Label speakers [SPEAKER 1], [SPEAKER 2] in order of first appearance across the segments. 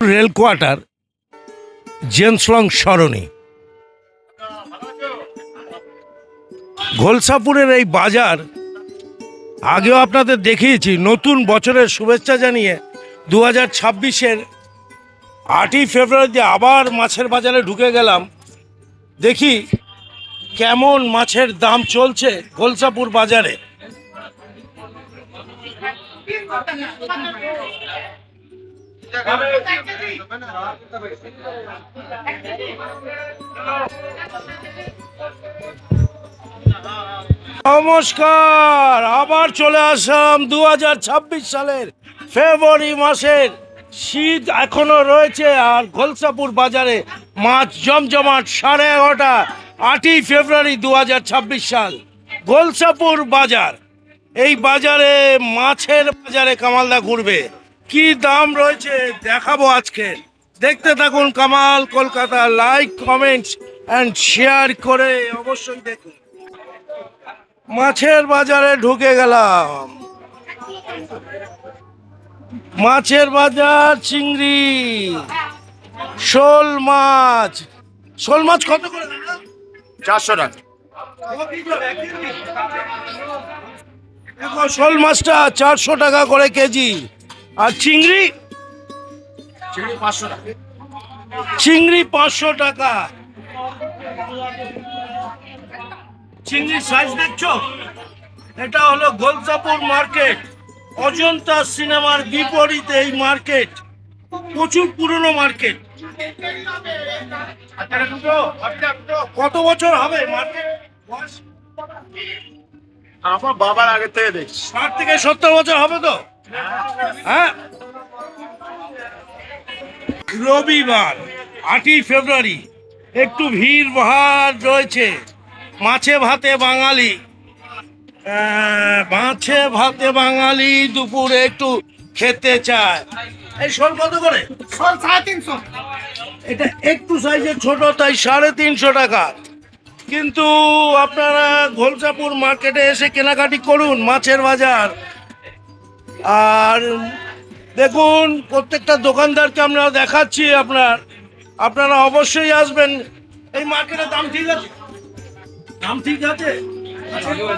[SPEAKER 1] Rail quarter জেমসলং সরণি ঘোলসাপুরের এই বাজার আগেও আপনাদের দেখিয়েছি। নতুন বছরের শুভেচ্ছা জানিয়ে 2026-এর 8ই ফেব্রুয়ারিতে আবার মাছের বাজারে ঢুকে গেলাম। দেখি কেমন মাছের দাম চলছে ঘোলসাপুর বাজারে। নমস্কার, আবার চলে আসলাম 2026 সালের ফেব্রুয়ারি মাসের। শীত এখনো রয়েছে আর ঘোলসাপুর বাজারে মাছ জমজমাট। 11:30 8ই ফেব্রুয়ারি 2026 সাল ঘোলসাপুর বাজার। এই বাজারে মাছের বাজারে কামালদা ঘুরবে, কি দাম রয়েছে দেখাবো আজকে। দেখতে থাকুন Kamal Kolkata. Like comments and share করে অবশ্যই দেখুন। মাছের বাজারে ঢুকে গেলাম। মাছের বাজার, চিংড়ি, শোল মাছ। শোল মাছ কত করে?
[SPEAKER 2] 400 টাকা।
[SPEAKER 1] দেখো শোল মাছটা 400 টাকা করে কেজি। আর চিংড়ি?
[SPEAKER 2] চিংড়ি 500 টাকা।
[SPEAKER 1] চিংড়ি 500 টাকা। চিংড়ির সাইজ দেখছো? এটা হলো ঘোলসাপুর মার্কেট। অজন্তা সিনেমার বিপরীতে এই মার্কেট, প্রচুর পুরনো মার্কেট। কত বছর হবে মার্কেট?
[SPEAKER 2] আমার বাবার আগে থেকে দেখছি।
[SPEAKER 1] 60 থেকে 70 বছর হবে তো। হ্যাঁ, রবিবার 8ই ফেব্রুয়ারি একটু ভিড় ভাড় রয়েছে। মাছে ভাতে বাঙালি, মাছে ভাতে বাঙালি দুপুরে একটু খেতে চায়। এই শোল কত করে?
[SPEAKER 2] শোল 350।
[SPEAKER 1] এটা একটু সাইজের ছোট, তাই 350 টাকা। কিন্তু আপনারা ঘোলসাপুর মার্কেটে এসে কেনাকাটি করুন মাছের বাজার। আর দেখুন প্রত্যেকটা দোকানদারকে আমরা দেখাচ্ছি। আপনারা অবশ্যই আসবেন। এই মার্কেটের দাম ঠিক আছে? দাম ঠিক আছে?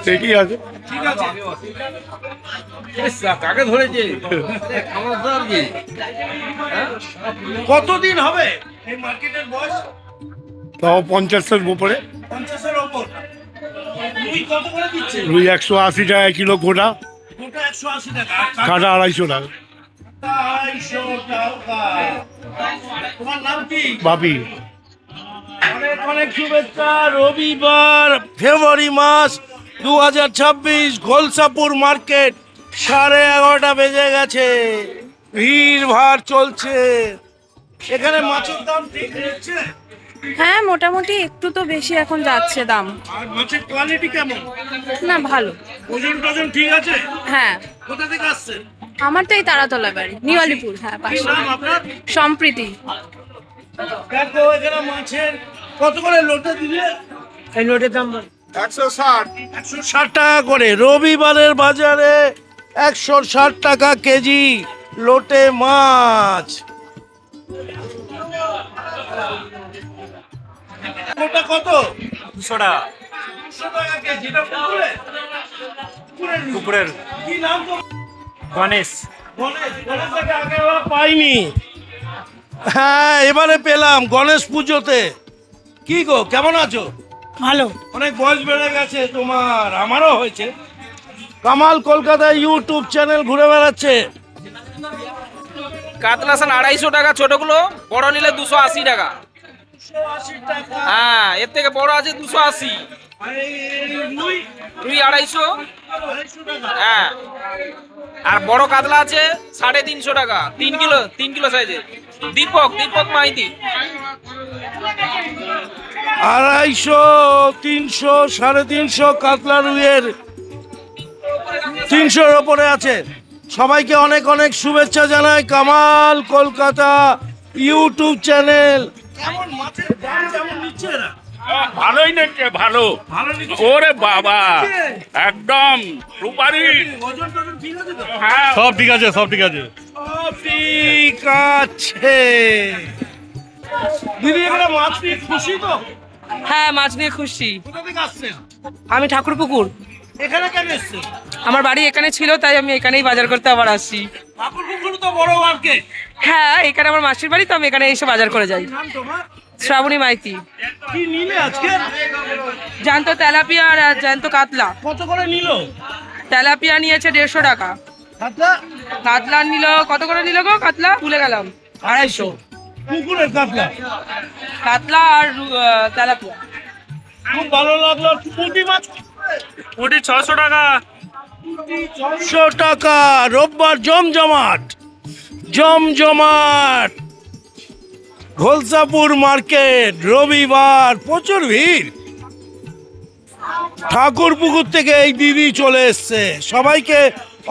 [SPEAKER 2] ঠিকই আছে।
[SPEAKER 1] ঠিক আছে।
[SPEAKER 2] কাকে ধরেছে?
[SPEAKER 1] কতদিন হবে এই মার্কেটের বয়স?
[SPEAKER 2] তাও 50-এর উপরে।
[SPEAKER 1] 50-এর ওপর। রুই কত করে দিচ্ছে?
[SPEAKER 2] রুই 180 টাকা কিলো গোটা।
[SPEAKER 1] গোটা 180 টাকা।
[SPEAKER 2] কাটা 250 টাকা।
[SPEAKER 1] 250 টাকা। তোমার নাম কি?
[SPEAKER 2] বাপি।
[SPEAKER 1] অনেক অনেক শুভেচ্ছা। রবিবার ফেব্রুয়ারি মাস 2026 ঘোলসাপুর মার্কেট। 11:30 বেজে গেছে, ভিড় ভাড় চলছে। এখানে মাছের দাম ঠিক নিচ্ছে?
[SPEAKER 3] হ্যাঁ, মোটামুটি একটু তো বেশি এখন যাচ্ছে দাম।
[SPEAKER 1] আর মাছের কোয়ালিটি কেমন?
[SPEAKER 3] না, ভালো।
[SPEAKER 1] ওজন টোজন ঠিক আছে?
[SPEAKER 3] হ্যাঁ,
[SPEAKER 1] কোথা থেকে আসছেন?
[SPEAKER 3] আমার তো এই তারাতলা বাড়ি, নিওয়ালিপুর। হ্যাঁ,
[SPEAKER 1] কি
[SPEAKER 3] পাশে।
[SPEAKER 1] নাম আপনার?
[SPEAKER 3] সম্প্রীতি।
[SPEAKER 1] দেখো এখানে মাছের কত করে লোটে দিলে?
[SPEAKER 3] এই লোটের দাম
[SPEAKER 2] 160।
[SPEAKER 1] 160 টাকা করে। রবিবারের বাজারে 160 টাকা কেজি লোটে মাছ। ওটা কত?
[SPEAKER 4] 200 টাকা।
[SPEAKER 1] 200 টাকা কেজি। এটা পুকুরে?
[SPEAKER 4] দুপুরের
[SPEAKER 1] কি নাম তো?
[SPEAKER 4] গণেশ।
[SPEAKER 1] গণেশটাকে আগে পাইনি। হ্যাঁ, এবারে পেলাম গণেশ পুজোতে। কি গো, কেমন আছো?
[SPEAKER 3] ভালো।
[SPEAKER 1] অনেক বয়স বেড়ে গেছে তোমার, আমারও হয়েছে। কামাল কলকাতায় ইউটিউব চ্যানেল ঘুরে বেড়াচ্ছে।
[SPEAKER 5] কাতলা সাল 250 টাকা ছোটগুলো, বড় নিলে 280 টাকা।
[SPEAKER 1] 280 টাকা।
[SPEAKER 5] হ্যাঁ, এর থেকে বড় আছে 280।
[SPEAKER 1] আর এই রুই?
[SPEAKER 5] রুই 250।
[SPEAKER 1] 250 টাকা।
[SPEAKER 5] হ্যাঁ, আর বড় কাতলা আছে 350 টাকা, 3 কিলো সাইজে। দীপক মাইতি।
[SPEAKER 1] 250, 300, 350 কাতলা রুইয়ের 300-র ওপরে আছে। সবাইকে অনেক অনেক শুভেচ্ছা জানাই কামাল কলকাতা ইউটিউব চ্যানেল। কেমন মাছের দাম কেমন নিচ্ছে এরা?
[SPEAKER 6] ভালোই নিচ্ছে, ভালো।
[SPEAKER 1] ভালো নিচ্ছে?
[SPEAKER 6] ওরে বাবা, একদম সুপারি।
[SPEAKER 1] ওজন টোজন ঠিক আছে তো?
[SPEAKER 6] হ্যাঁ,
[SPEAKER 4] সব ঠিক আছে, সব ঠিক আছে।
[SPEAKER 1] সব ঠিক ঠিক আছে দিদি, এখানে মাছ নিয়ে খুশি তো?
[SPEAKER 7] হ্যাঁ, মাছ নিয়ে খুশি।
[SPEAKER 1] কোথা থেকে আসছেন?
[SPEAKER 7] আমি ঠাকুরপুকুর,
[SPEAKER 1] এখানে কেন এসছেন?
[SPEAKER 7] আমার বাড়ি এখানে ছিল, তাই আমি এখানেই বাজার করতে আবার আসি।
[SPEAKER 1] ঠাকুরপুকুর তো বড় মার্কেট।
[SPEAKER 7] হ্যাঁ, এখানে আমার মাসির বাড়ি, তো আমি এখানে এসে বাজার করে যাই।
[SPEAKER 1] নাম তোমার?
[SPEAKER 7] শ্রাবণী মাইতি।
[SPEAKER 1] কি নিলে আজকে?
[SPEAKER 7] জ্যান্ত তেলাপিয়া আর জ্যান্ত কাতলা।
[SPEAKER 1] কত করে নিল?
[SPEAKER 7] তেলাপিয়া নিয়েছে 150 টাকা,
[SPEAKER 1] কাতলা?
[SPEAKER 7] কাতলা নিল কত করে নিল গো? কাতলা ভুলে গেলাম, 250।
[SPEAKER 1] পুকুরের কাতলা?
[SPEAKER 7] কাতলা আর তেলাপিয়া।
[SPEAKER 1] খুব ভালো লাগলো। পুঁটি মাছ?
[SPEAKER 4] পুঁটি 600 টাকা।
[SPEAKER 1] 600 টাকা। রোববার জমজমাট, জমজমাট ঘোলসাপুর মার্কেট। রবিবার প্রচুর ভিড়। ঠাকুরপুকুর থেকে এই দিদি চলে এসছে। সবাইকে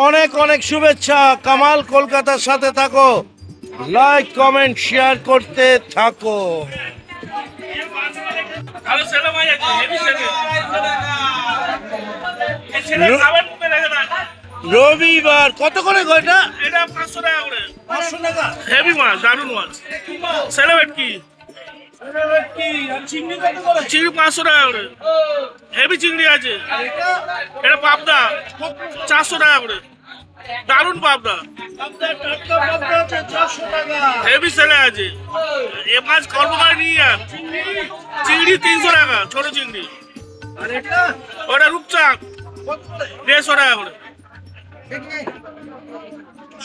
[SPEAKER 1] অনেক অনেক শুভেচ্ছা। কামাল কলকাতার সাথে থাকো, লাইক কমেন্ট শেয়ার করতে থাকো।
[SPEAKER 6] ভালো ছেলে ভাই আছে, হেভি ছেলে। এই ছেলে খাবার মুখে লাগে না।
[SPEAKER 1] রবিবার কত করে গো এটা?
[SPEAKER 6] এটা 500 টাকা করে।
[SPEAKER 1] 500 টাকা।
[SPEAKER 6] হেভি মাছ, দারুণ মাছ। ছেলে ভেটকি,
[SPEAKER 1] কি আর চিংড়ি কত করে?
[SPEAKER 6] চিংড়ি 500 টাকা করে। হেভি চিংড়ি আছে। এটা পাবদা 400 টাকা করে। দারুণ পাবদা,
[SPEAKER 1] টাটকা পাবদা আছে 400 টাকা।
[SPEAKER 6] হেভি ছেলে আছে। এ মাছ কর্ম করে নিয়ে যান। চিংড়ি 300 টাকা, ছোট চিংড়ি।
[SPEAKER 1] আর এটা
[SPEAKER 6] ওটা রূপচাঁদ
[SPEAKER 1] কত করে?
[SPEAKER 6] 150 টাকা করে।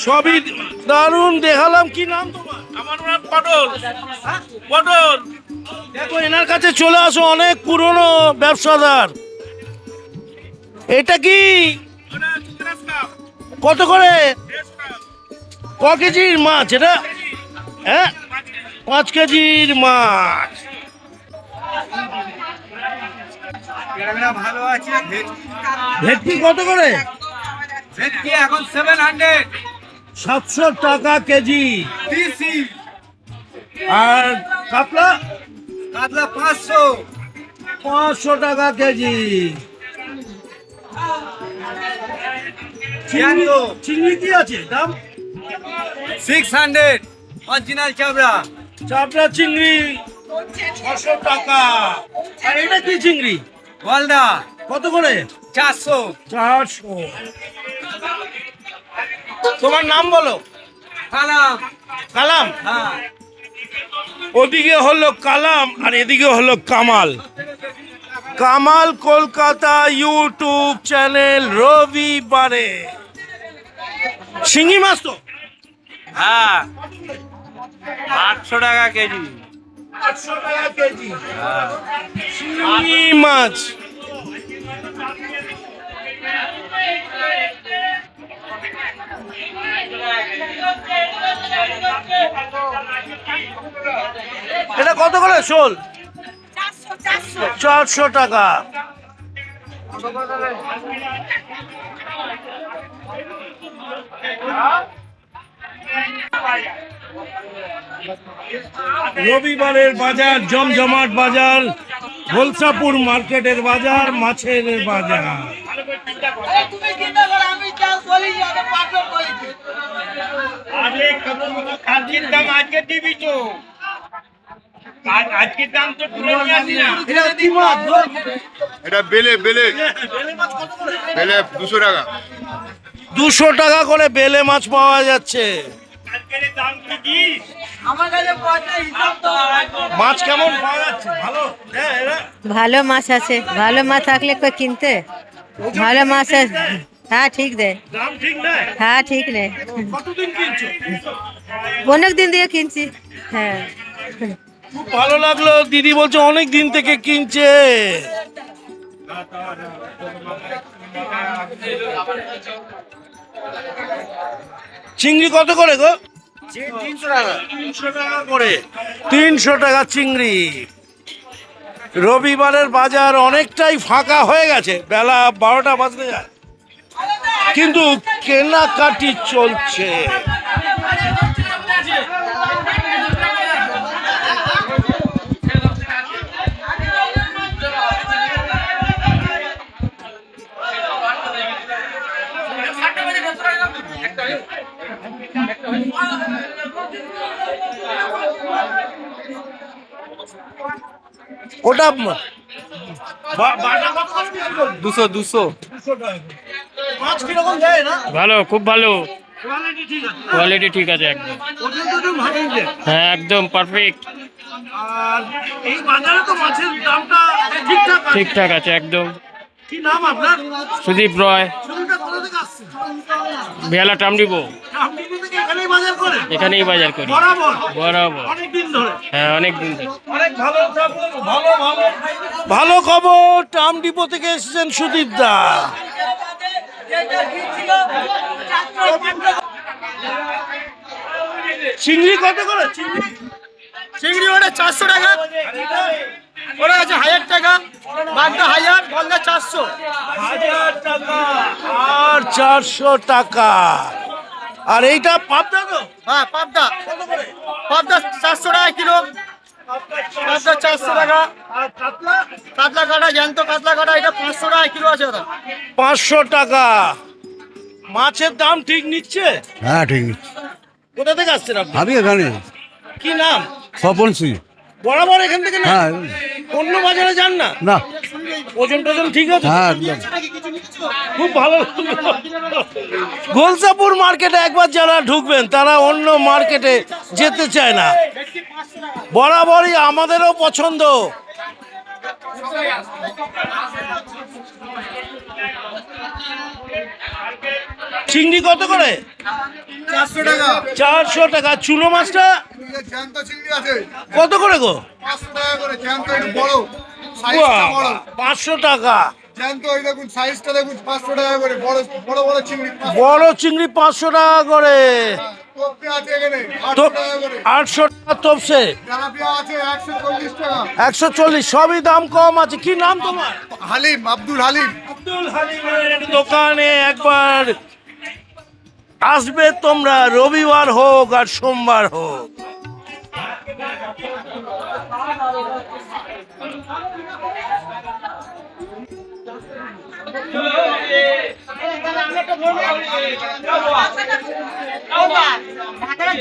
[SPEAKER 1] সবই দারুণ দেখালাম। কি নাম তোমার?
[SPEAKER 6] আমার নাম পটল। পটল
[SPEAKER 1] দেখো, এনার কাছে চলে আসো, অনেক পুরনো ব্যবসাদার। এটা কি
[SPEAKER 6] ওটা গ্লাস কাপ,
[SPEAKER 1] কত করে?
[SPEAKER 6] 150 টাকা।
[SPEAKER 1] ক কেজির মাছ এটা? হ্যাঁ, 5 কেজির মাছ।
[SPEAKER 4] ভালো আছে।
[SPEAKER 1] ভেটকি কত করে?
[SPEAKER 4] ভেটকি এখন 700।
[SPEAKER 1] 700 টাকা কেজি। আর কাতলা?
[SPEAKER 4] কাতলা 500।
[SPEAKER 1] 500 টাকা কেজি। চিংড়ি কি আছে দাম?
[SPEAKER 4] 600 অরিজিনাল চাবড়া।
[SPEAKER 1] চাপড়া চিংড়ি 600 টাকা। আর এটা কি চিংড়ি?
[SPEAKER 4] গলদা
[SPEAKER 1] কত করে?
[SPEAKER 4] 400।
[SPEAKER 1] 400। তোমার নাম বলো।
[SPEAKER 4] কালাম।
[SPEAKER 1] কালাম?
[SPEAKER 4] হ্যাঁ।
[SPEAKER 1] ওদিকে হলো কালাম আর এদিকে হলো কামাল। Kamal Kolkata YouTube channel. রবিবারে শিঙি মাছ তো
[SPEAKER 4] হ্যাঁ, 800 টাকা কেজি।
[SPEAKER 1] 800 টাকা কেজি শিঙি মাছ। এটা কত করে শোল? 400 টাকা। রবিবারের বাজার, জমজমাট বাজার, ঘোলসাপুর মার্কেটের বাজার, মাছের বাজার।
[SPEAKER 6] আজকের দাম আজকে দিবি তো। আজকের দাম তো তুলে নিয়ে আসি না।
[SPEAKER 1] এটা কি মাছ গো?
[SPEAKER 2] এটা বেলে বেলে
[SPEAKER 1] বেলে মাছ কত করে?
[SPEAKER 2] বেলে 200 টাকা।
[SPEAKER 1] 200 টাকা করে বেলে মাছ পাওয়া যাচ্ছে।
[SPEAKER 6] আজকের দাম কি দিস?
[SPEAKER 1] মাছ কেমন পাওয়া যাচ্ছে? ভালো? হ্যাঁ, এরা
[SPEAKER 8] ভালো মাছ আছে, ভালো মাছ থাকলে কই কিনতে। ভালো মাছ আছে, হ্যাঁ ঠিক দে,
[SPEAKER 1] দাম ঠিক নাই?
[SPEAKER 8] হ্যাঁ ঠিক নে।
[SPEAKER 1] কতদিন কিনছো?
[SPEAKER 8] অনেক দিন দিয়ে কিনছি। হ্যাঁ,
[SPEAKER 1] খুব ভালো লাগলো। দিদি বলছে অনেক দিন থেকে কিনছে। চিংড়ি কত করে গো?
[SPEAKER 4] 300 টাকা।
[SPEAKER 1] 300 টাকা করে। 300 টাকা চিংড়ি। রবিবারের বাজার অনেকটাই ফাঁকা হয়ে গেছে, বেলা 12টা বাজতে যায়, কিন্তু কেনাকাটি চলছে। ওটা
[SPEAKER 5] দুশো দুশো
[SPEAKER 1] মাছ কিরকম দেয় না?
[SPEAKER 9] ভালো, খুব ভালো,
[SPEAKER 1] কোয়ালিটি ঠিক আছে,
[SPEAKER 9] কোয়ালিটি ঠিক আছে একদম।
[SPEAKER 1] ওজন টোজন ভালোই দেয়।
[SPEAKER 9] হ্যাঁ, একদম পারফেক্ট,
[SPEAKER 1] আর এই বাজারে তো মাছের দামটা ঠিকঠাক আছে।
[SPEAKER 9] ঠিকঠাক আছে একদম।
[SPEAKER 1] কি নাম আপনার?
[SPEAKER 9] সুদীপ রয়,
[SPEAKER 1] শুরুটা কোথা থেকে আসছে?
[SPEAKER 9] বেহালা টামডিব,
[SPEAKER 1] আপনি থেকে এখানেই বাজার করেন?
[SPEAKER 9] এখানেই বাজার করি
[SPEAKER 1] বরাবর
[SPEAKER 9] বরাবর।
[SPEAKER 1] অনেকদিন ধরে।
[SPEAKER 9] হ্যাঁ, অনেক দিন।
[SPEAKER 1] অনেক ভালো খবর, ভালো খবর। টাম ডিপো থেকে এসেছেন সুদীপ দা। চিংড়ি কত করে?
[SPEAKER 4] চিংড়ি ওটা 400 টাকা, ওরা আছে 1000 টাকা, বাগদা 1000, গলদা 400।
[SPEAKER 1] 1000 টাকা আর 400 টাকা। আর এইটা পাবদা তো?
[SPEAKER 4] হ্যাঁ পাবদা,
[SPEAKER 1] কত করে?
[SPEAKER 4] পাবদা 400 টাকা কিলো, পাবদা 400 টাকা।
[SPEAKER 1] আর কাতলা?
[SPEAKER 4] কাতলা কাটা, জ্যান্ত কাতলা কাটা, এটা 500 টাকা কিলো আছে ওটা।
[SPEAKER 1] 500 টাকা। মাছের দাম ঠিক নিচ্ছে?
[SPEAKER 10] হ্যাঁ ঠিক,
[SPEAKER 1] কোথা থেকে আসছেন আপনি?
[SPEAKER 10] আমি এখানে
[SPEAKER 1] কি নাম?
[SPEAKER 10] স্বপন সিং।
[SPEAKER 1] বরাবর এখান থেকে না?
[SPEAKER 10] হ্যাঁ
[SPEAKER 1] অন্য বাজারে যান না?
[SPEAKER 10] না,
[SPEAKER 1] ওজন টোজন ঠিক আছে?
[SPEAKER 10] হ্যাঁ একদম।
[SPEAKER 1] খুব ভালো। গোলসাপুর মার্কেটে একবার যারা ঢুকবেন তারা অন্য মার্কেটে যেতে চায় না। বরাবরই আমাদেরও পছন্দ। চিংড়ি কত করে?
[SPEAKER 2] 400 টাকা।
[SPEAKER 1] 400 টাকা। চুনো মাছটা
[SPEAKER 2] জ্যান্ত চিংড়ি আছে
[SPEAKER 1] কত করে গো?
[SPEAKER 2] 500 টাকা করে। জ্যান্ত একটু বড়, সাইজটা বড়।
[SPEAKER 1] 500 টাকা।
[SPEAKER 2] জ্যান্ত ওই দেখুন, সাইজটা দেখুন, 500 টাকা করে। বড় বড় বড় চিংড়ি 500
[SPEAKER 1] বড় চিংড়ি 500 টাকা করে।
[SPEAKER 2] টপি আছে এখানে
[SPEAKER 1] তো
[SPEAKER 2] 800 টাকা করে।
[SPEAKER 1] 800 টাকা তপসে।
[SPEAKER 2] তেলাপিয়া আছে 140 টাকা।
[SPEAKER 1] 140। সবই দাম কম আছে। কি নাম তোমার?
[SPEAKER 2] হালিম, আব্দুল হালিম।
[SPEAKER 1] আব্দুল হালিমের দোকানে একবার আসবে তোমরা, রবিবার হোক আর সোমবার হোক।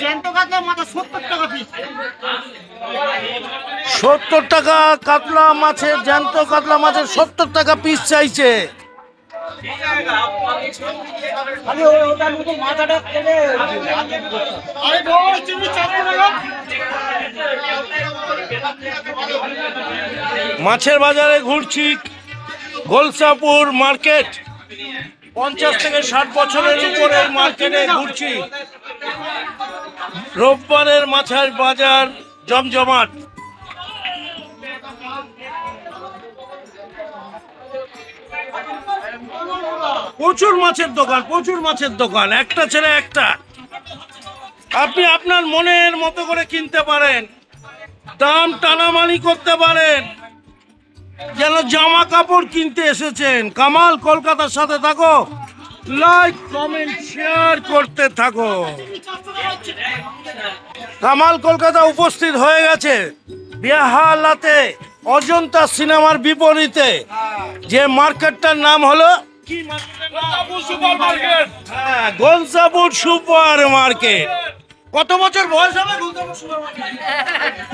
[SPEAKER 4] জ্যান্ত কাতলা মাথা 70 টাকা পিস।
[SPEAKER 1] 70 টাকা কাতলা মাছের, জ্যান্ত কাতলা মাছের 70 টাকা পিস চাইছে। মাছের বাজারে ঘুরছি, গোলসাপুর মার্কেট। 50 থেকে 60 বছরের উপরে মার্কেটে ঘুরছি। রোববারের মাছের বাজার জমজমাট। প্রচুর মাছের দোকান, প্রচুর মাছের দোকান, একটা ছেড়ে একটা। আপনি আপনার মনের মতো করে কিনতে পারেন, দাম টানামানি করতে পারেন, যেন জামা কাপড় কিনতে এসেছেন। কামাল কলকাতার সাথে থাকো, লাইক কমেন্ট শেয়ার করতে থাকো। কামাল কলকাতা উপস্থিত হয়ে গেছে বেহালাতে, অজন্তা সিনেমার বিপরীতে। যে মার্কেটটার নাম হলো কি? হ্যাঁ, গোলসাপুর সুপার মার্কেট। কত বছর বয়স হবে গোলসাপুর সুপার মার্কেট?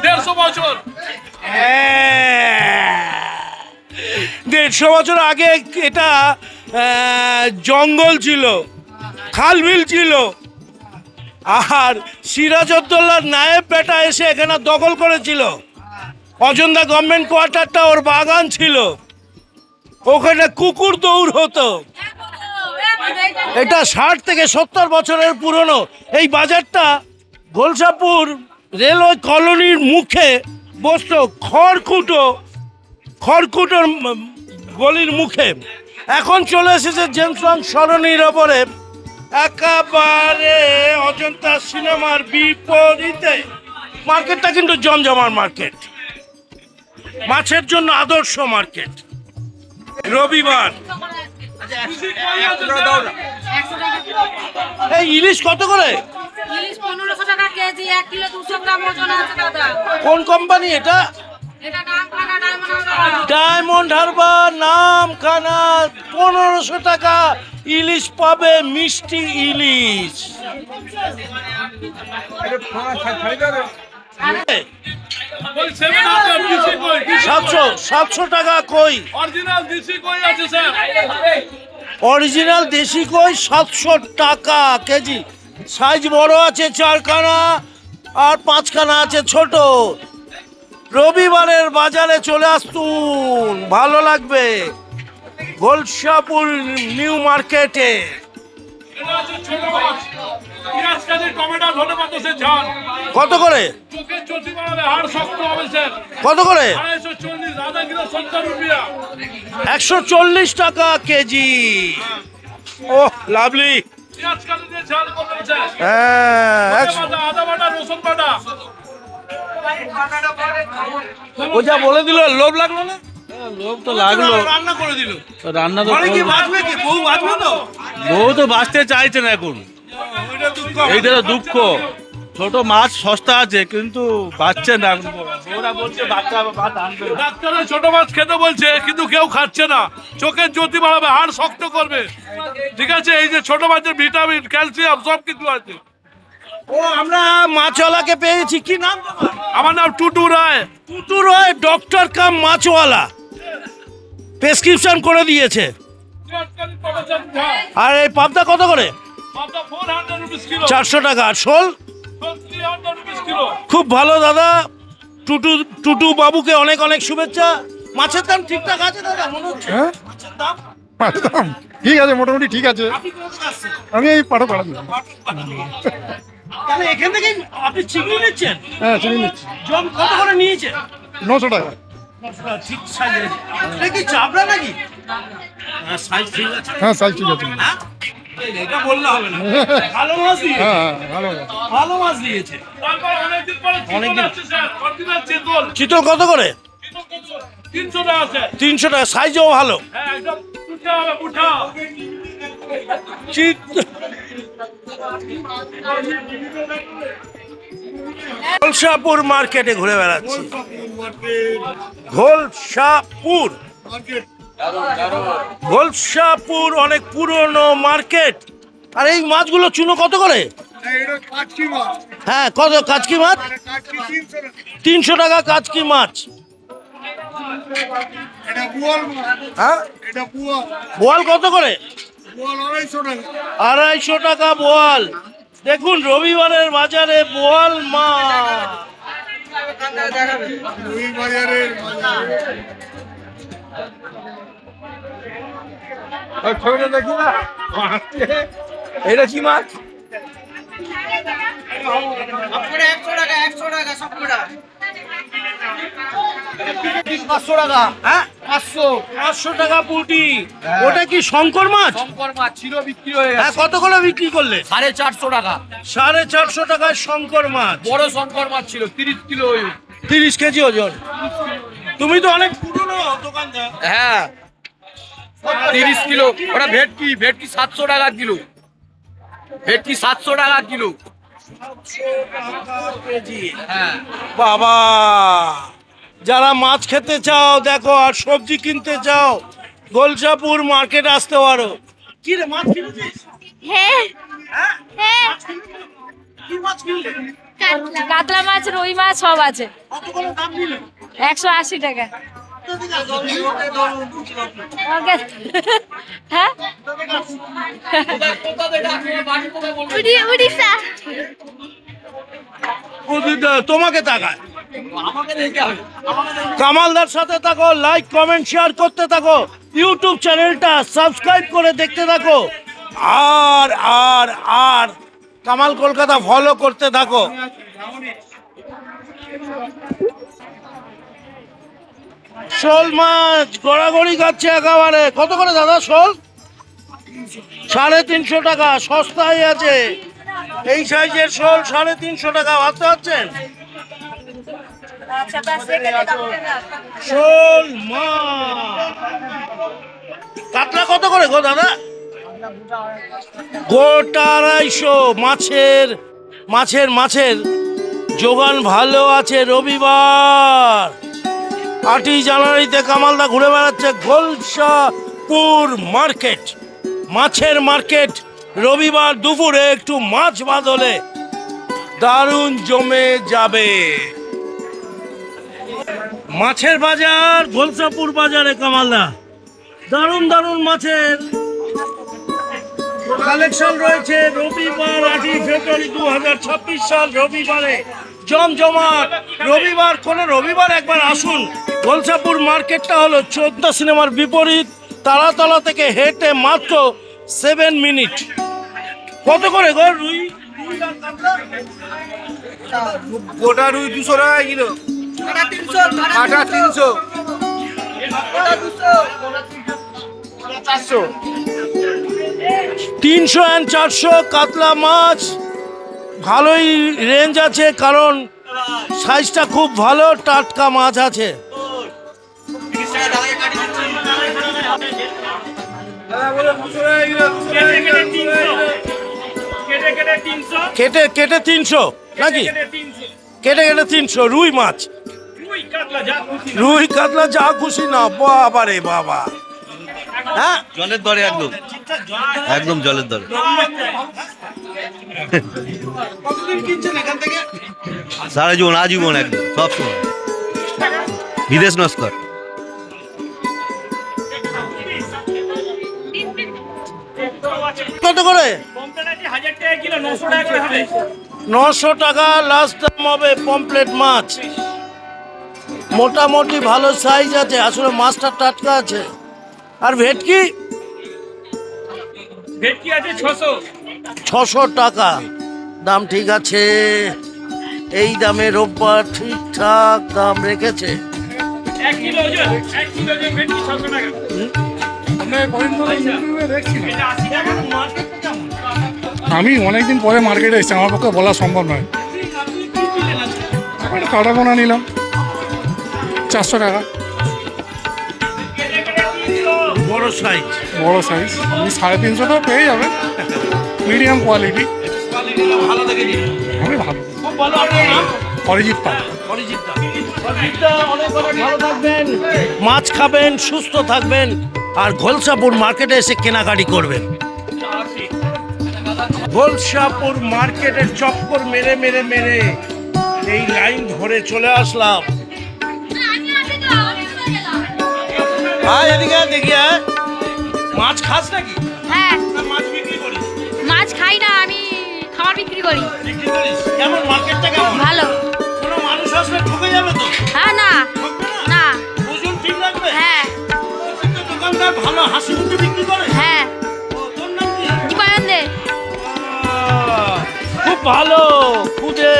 [SPEAKER 6] 150 বছর।
[SPEAKER 1] 150 বছর আগে এটা জঙ্গল ছিল, খালবিল ছিল। আর সিরাজউদ্দৌলার নায়েব বেটা এসে এখানে দখল করেছিল। অজন্তা গভর্নমেন্ট কোয়ার্টারটা ওর বাগান ছিল, ওখানে কুকুর দৌড় হতো। এটা 60 থেকে 70 বছরের পুরনো। এই বাজারটা গোলসাপুর রেলওয়ে কলোনির মুখে বসতো, খড়কুটোর গলির মুখে। এখন চলে এসেছে জেমস লং সরণির ওপরে, একেবারে অজন্তা সিনেমার বিপরীতে। মার্কেটটা কিন্তু জমজমার মার্কেট, মাছের জন্য আদর্শ মার্কেট। রবিবার। এই ইলিশ কত করে?
[SPEAKER 3] ইলিশ 1500 টাকা কেজি, 1 কিলো 200 গ্রাম ওজন আছে দাদা।
[SPEAKER 1] কোন কোম্পানি এটা?
[SPEAKER 3] এটা নাম খানা ডায়মন্ড হারবার।
[SPEAKER 1] ডায়মন্ড হারবার নাম খানা। 1500 টাকা ইলিশ পাবে, মিষ্টি ইলিশ। সাতশো টাকা কই,
[SPEAKER 6] অরিজিনাল দেশি কই আছে স্যার।
[SPEAKER 1] অরিজিনাল দেশি কই 700 টাকা কেজি। সাইজ বড় আছে 4খানা আর 5খানা আছে ছোট। রবিবারের বাজারে চলে আসতুন, ভালো লাগবে। গোলসাপুর নিউ মার্কেটে
[SPEAKER 6] এটা আছে ছোট মাছ। পেঁয়াজ কাজে টমেটো ধনেপাতা সে ঝাল।
[SPEAKER 1] কত করে?
[SPEAKER 6] চোখে চটি বানালে হাড় শক্ত হবে স্যার।
[SPEAKER 1] কত করে?
[SPEAKER 6] 240, আধা কিলো 70 রুপিয়া।
[SPEAKER 1] 140 টাকা কেজি। ওহ লাভলি।
[SPEAKER 6] পেঁয়াজ কাজে দিয়ে ঝাল করবেন স্যার।
[SPEAKER 1] হ্যাঁ,
[SPEAKER 6] ধনেপাতা, আদা বাটা, রসুন বাটা।
[SPEAKER 1] ও যা বলে দিল, লোভ লাগলো না?
[SPEAKER 2] লোভ তো লাগলো,
[SPEAKER 1] রান্না করে দিল।
[SPEAKER 2] রান্না তো
[SPEAKER 1] মানে কি বাঁচবে কি? বউ বাঁচবে তো?
[SPEAKER 2] বউ তো বাঁচতে চাইছে না এখন,
[SPEAKER 1] ওইটা দুঃখ।
[SPEAKER 2] এইটা তো দুঃখ। ছোট মাছ সস্তা আছে কিন্তু বাঁচছে না এখন। বউরা বলছে বাচ্চা ভাত আনবে না।
[SPEAKER 6] ডাক্তাররা ছোট মাছ খেতে বলছে কিন্তু কেউ খাচ্ছে না। চোখের জ্যোতি বাড়াবে, হাড় শক্ত করবে। ঠিক আছে, এই যে ছোট মাছের ভিটামিন, ক্যালসিয়াম সব কিছু আছে।
[SPEAKER 1] ও আমরা মাছওয়ালাকে পেয়েছি, কি নাম তোমার?
[SPEAKER 6] আমার নাম টুটু রায়।
[SPEAKER 1] টুটু রয়, ডক্টর কাম মাছওয়ালা। প্রেসক্রিপশন করে দিয়েছে। আর এই পাবদা কত করে?
[SPEAKER 6] 400 রুপিস কিলো।
[SPEAKER 1] 400 টাকা। আর শোল?
[SPEAKER 6] 300 রুপিস কিলো।
[SPEAKER 1] খুব ভালো দাদা। টুটু টুটু বাবুকে অনেক অনেক শুভেচ্ছা। মাছের দাম ঠিকঠাক আছে দাদা মনে হচ্ছে? মাছের দাম
[SPEAKER 2] ঠিক আছে, মোটামুটি ঠিক আছে।
[SPEAKER 1] আপনি কোথায় আসছেন?
[SPEAKER 2] আমি এই পাঠো পাড়া
[SPEAKER 1] তাহলে এখান থেকে আপনি চিংড়ি নিচ্ছেন?
[SPEAKER 2] হ্যাঁ, চিনি নিচ্ছি।
[SPEAKER 1] জম কত করে নিয়েছে?
[SPEAKER 2] 900 টাকা।
[SPEAKER 1] ঠিক সাইজের। এটা কি চাবড়া নাকি? সাইজ ঠিক আছে।
[SPEAKER 2] হ্যাঁ, সাইজ ঠিক আছে।
[SPEAKER 1] হ্যাঁ? এটা বললে হবে না। ভালো মাছ দিয়েছে।
[SPEAKER 2] হ্যাঁ, ভালো।
[SPEAKER 1] ভালো মাছ দিয়েছে।
[SPEAKER 6] তারপর অনেকদিন পরে
[SPEAKER 1] অনেকদিন।
[SPEAKER 6] চিতল আসছে স্যার। অরিজিনাল চিতল।
[SPEAKER 1] চিতল কত করে?
[SPEAKER 6] 300 টাকা স্যার।
[SPEAKER 1] 300 টাকা। সাইজও ভালো।
[SPEAKER 6] হ্যাঁ, একদম পুঠা হবে, পুঠা।
[SPEAKER 1] গোলসাপুর মার্কেটে ঘুরে বেড়াচ্ছি। গোলসাপুর, গোলসাপুর অনেক পুরনো মার্কেট। আর এই মাছগুলো চুনো কত করে? হ্যাঁ, কত? কাচকি মাছ 300 টাকা কাচকি মাছ। হ্যাঁ, বোয়াল কত করে? 250 টাকা বোয়াল। দেখুন রবিবারের বাজারে বোয়াল মাছ।
[SPEAKER 5] এটা কি মাছ?
[SPEAKER 4] 500 টাকা।
[SPEAKER 1] হ্যাঁ,
[SPEAKER 4] 500
[SPEAKER 1] টাকা পুঁটি। ওটা কি শঙ্কর মাছ?
[SPEAKER 4] শঙ্কর মাছ ছিল, বিক্রি হয়ে
[SPEAKER 1] হ্যাঁ,
[SPEAKER 4] গেছে।
[SPEAKER 1] কত করে বিক্রি করলে?
[SPEAKER 4] 450 টাকা।
[SPEAKER 1] 450 টাকায় শঙ্কর মাছ।
[SPEAKER 4] বড় শঙ্কর মাছ ছিল, 30 কিলো।
[SPEAKER 1] 30 কেজি ওজন। তুমি তো অনেক পুরনো দোকানদার।
[SPEAKER 4] হ্যাঁ, 30 কিলো। ওটা ভেটকি 700 টাকা কিলো। ভেটকি 700 টাকা কিলো। হ্যাঁ,
[SPEAKER 1] বাবা, যারা মাছ খেতে চাও দেখো, আর সবজি কিনতে চাও, গোলসাপুর মার্কেট আসতে পারো। কি রে, মাছ কিনেছিস?
[SPEAKER 3] হ্যাঁ
[SPEAKER 1] হ্যাঁ?
[SPEAKER 3] হ্যাঁ,
[SPEAKER 1] কি মাছ কিনলে?
[SPEAKER 3] কাতলা মাছ, রুই মাছ সব আছে।
[SPEAKER 1] কত করে দাম নিল?
[SPEAKER 3] 180 টাকা। ওকে। হ্যাঁ, উড়িষ্যা।
[SPEAKER 1] তোমাকে তাকায়। কামালদার সাথে থাকো, লাইক কমেন্ট শেয়ার করতে থাকো, ইউটিউব চ্যানেলটা সাবস্ক্রাইব করে দেখতে থাকো, আর আর আর কামাল কলকাতা ফলো করতে থাকো। শোল মাছ গড়াগড়ি খাচ্ছে একেবারে। কত করে দাদা শোল? 350 টাকা। সস্তায় আছে। এই সাইজের শোল 350 টাকা। ভাবতে পারছেন? শোল মাছ। কাতলা কত করে গো দাদা? গোটা 250। মাছের যোগান ভালো আছে। রবিবার 8ই জানুয়ারিতে কামালদা ঘুরে বেড়াচ্ছে গোলসাপুর মার্কেট। মাছের মার্কেট রবিবার দুপুরে একটু মাছ বাদলে দারুণ জমে যাবে। মাছের বাজার গোলসাপুর বাজারে কামালদা, দারুণ দারুণ মাছের কালেকশন রয়েছে। রবিবার 8ই ফেব্রুয়ারি 2026 সাল রবিবারে জমজমাট। রবিবার কোন রবিবার একবার আসুন। গোলসাপুর মার্কেটটা হলো 14 সিনেমার বিপরীত, তারাতলা থেকে হেঁটে মাত্র 7 মিনিট। কত করে গো রুই?
[SPEAKER 4] গোটা রুই 200 টাকা কিলো, কাটা 300, 400।
[SPEAKER 1] 300 and 400 কাতলা মাছ ভালোই রেঞ্জ আছে, কারণ সাইজটা খুব ভালো, টাটকা মাছ আছে। কেটে কেটে 300 নাকি? কেটে কেটে 300 রুই মাছ, রুই কাতলা যা খুশি না। বাবা রে বাবা, হ্যাঁ
[SPEAKER 2] জলের দরে একদম, একদম জলের দরে। সারা জীবন আজীবন একদম সব সময় বিদেশ নস্কর।
[SPEAKER 1] কত করে? 900 টাকা লাস্ট দাম হবে। পমপ্লেট মাছ মোটামুটি ভালো সাইজ আছে, আসলে মাছটা টাটকা আছে। আর ভেটকি?
[SPEAKER 5] ভেটকি আছে 600।
[SPEAKER 1] 600 টাকা দাম, ঠিক আছে। এই দামে রোববার ঠিকঠাক দাম রেখেছে।
[SPEAKER 5] 1 কিলো ওজন, 1 কিলো ওজন ভেটকি 600 টাকা। এটা 80 টাকা।
[SPEAKER 10] আমি অনেকদিন পরে মার্কেটে এসেছি, আমার পক্ষে বলা সম্ভব নয়। একটা কাটা পোনা নিলাম 400 টাকা,
[SPEAKER 1] বড় সাইজ,
[SPEAKER 10] বড় সাইজ। আপনি 350 তো পেয়ে যাবেন, মিডিয়াম কোয়ালিটি।
[SPEAKER 1] ভালো দেখে দিন,
[SPEAKER 10] আমি ভালো
[SPEAKER 1] খুব ভালো। আপনার নাম?
[SPEAKER 10] অরিজিৎ পাল।
[SPEAKER 1] অনেক ভালো থাকবেন, মাছ খাবেন, সুস্থ থাকবেন, আর গোলসাপুর মার্কেটে এসে কেনাকাটি করবেন। গোলসাপুর মার্কেটের চক্কর মেরে মেরে মেরে এই লাইন ধরে চলে আসলাম। এদিকে দেখি, মাছ খাস নাকি?
[SPEAKER 3] হ্যাঁ,
[SPEAKER 1] মাছ বিক্রি করিস?
[SPEAKER 3] মাছ খাই না, আমি খাবার বিক্রি করি।
[SPEAKER 1] বিক্রি করিস? কেমন মার্কেটটা কেমন?
[SPEAKER 3] ভালো।
[SPEAKER 1] কোনো মানুষ আসলে ঠকে যাবে তো?
[SPEAKER 3] হ্যাঁ, না
[SPEAKER 1] ঠকবে না?
[SPEAKER 3] না।
[SPEAKER 1] ওজন ঠিক রাখবে?
[SPEAKER 3] হ্যাঁ
[SPEAKER 1] প্রত্যেকটা দোকানদার ভালো হাসি মুখে বিক্রি করে?
[SPEAKER 3] হ্যাঁ,
[SPEAKER 1] ও, তোর নাম কি?
[SPEAKER 3] দীপায়ন দে।
[SPEAKER 1] খুব ভালো খুদে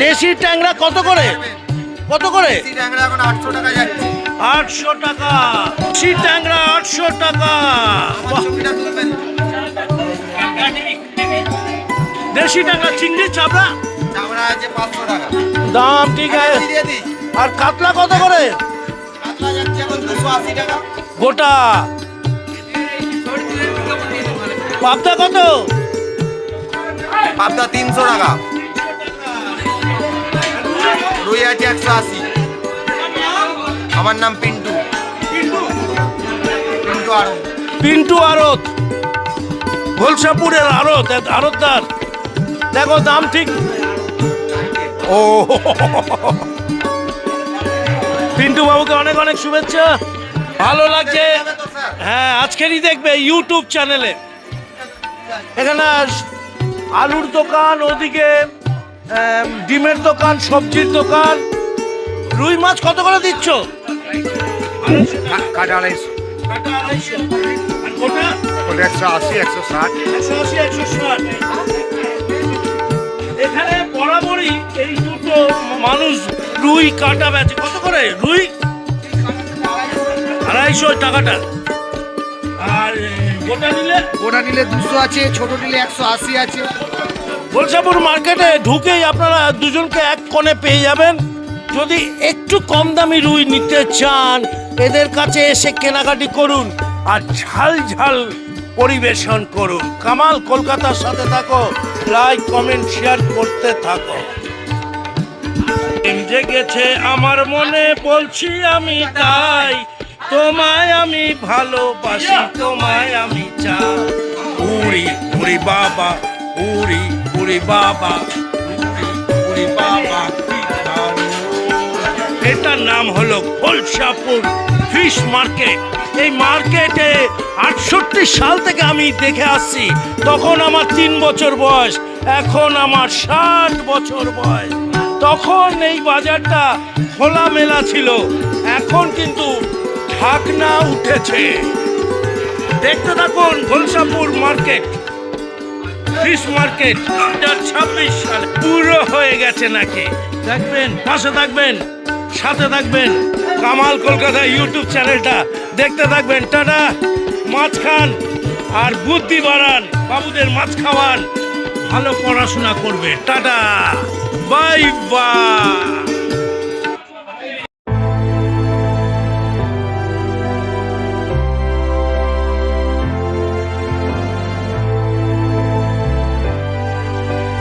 [SPEAKER 1] দেশি ট্যাংরা। কত করে? কত করে?
[SPEAKER 4] 800 টাকা যাচ্ছে।
[SPEAKER 1] 800 টাকা দেশি ট্যাংরা, 800 টাকা। বাহ, দেশি ট্যাংরা। চিংড়ি চাপড়া
[SPEAKER 4] চামড়া আছে 500 টাকা
[SPEAKER 1] দাম, ঠিক আছে।
[SPEAKER 4] দিয়ে দিই।
[SPEAKER 1] আর কাতলা কত করে?
[SPEAKER 4] কাতলা যাচ্ছে এখন 280 টাকা।
[SPEAKER 1] গোটা। পাবদা কত?
[SPEAKER 4] পাবদা 300 টাকা। রুই আছে 180। আমার নাম পিন্টু। পিন্টু আর
[SPEAKER 1] পিন্টু আড়ত, গোলসাপুরের আড়ত, আড়তদার। দেখো দাম ঠিক। ও, পিন্টু বাবুকে অনেক অনেক শুভেচ্ছা, ভালো লাগছে। হ্যাঁ, আজকেরই দেখবে ইউটিউব চ্যানেলে। এখানে আলুর দোকান, ওদিকে ডিমের দোকান, সবজির দোকান। রুই মাছ কত করে দিচ্ছ?
[SPEAKER 4] কাটা 250।
[SPEAKER 1] কাটা 250। আর গোটা?
[SPEAKER 4] 180, 160।
[SPEAKER 1] 180, 160। এখানে বরাবরই এই দুটো মানুষ রুই কাটা বেচে। কত করে রুই? 250 টাকাটা। আর গোটা নিলে?
[SPEAKER 4] গোটা নিলে 200 আছে, ছোট নিলে 180 আছে।
[SPEAKER 1] গোলসাপুর মার্কেটে ঢুকেই আপনারা দুজনকে এক কোণে পেয়ে যাবেন। যদি একটু কম দামি রুই নিতে চান, এদের কাছে এসে কেনাকাটি করুন আর ঝাল ঝাল পরিবেশন করুন। কামাল কলকাতার সাথে থাকো, লাইক কমেন্ট শেয়ার করতে থাকো। জেগেছে আমার মনে, বলছি আমি তাই, তোমায় আমি ভালোবাসি, তোমায় আমি চাই। উড়ি উড়ি বাবা, উড়ি উড়ি বাবা, উড়ি উড়ি বাবা, কি দারুণ। এটার নাম হলো খোলসাপুর ফিশ মার্কেট। এই মার্কেটে 68 সাল থেকে আমি দেখে আসছি। তখন আমার 3 বছর বয়স, এখন আমার 60 বছর বয়স। তখন এই বাজারটা খোলামেলা ছিল, এখন কিন্তু ঢাকনা উঠেছে। দেখতে থাকুন খোলসাপুর মার্কেট, ফিশ মার্কেট 2026 সালে পুরো হয়ে গেছে নাকি। দেখবেন, পাশে থাকবেন, সাথে থাকবেন। কামাল কলকাতা ইউটিউব চ্যানেলটা দেখতে থাকবেন। টাটা। মাছ খান আর বুদ্ধি বাড়ান, বাবুদের মাছ খাওয়ান, ভালো পড়াশোনা করবে। Tata, bye bye.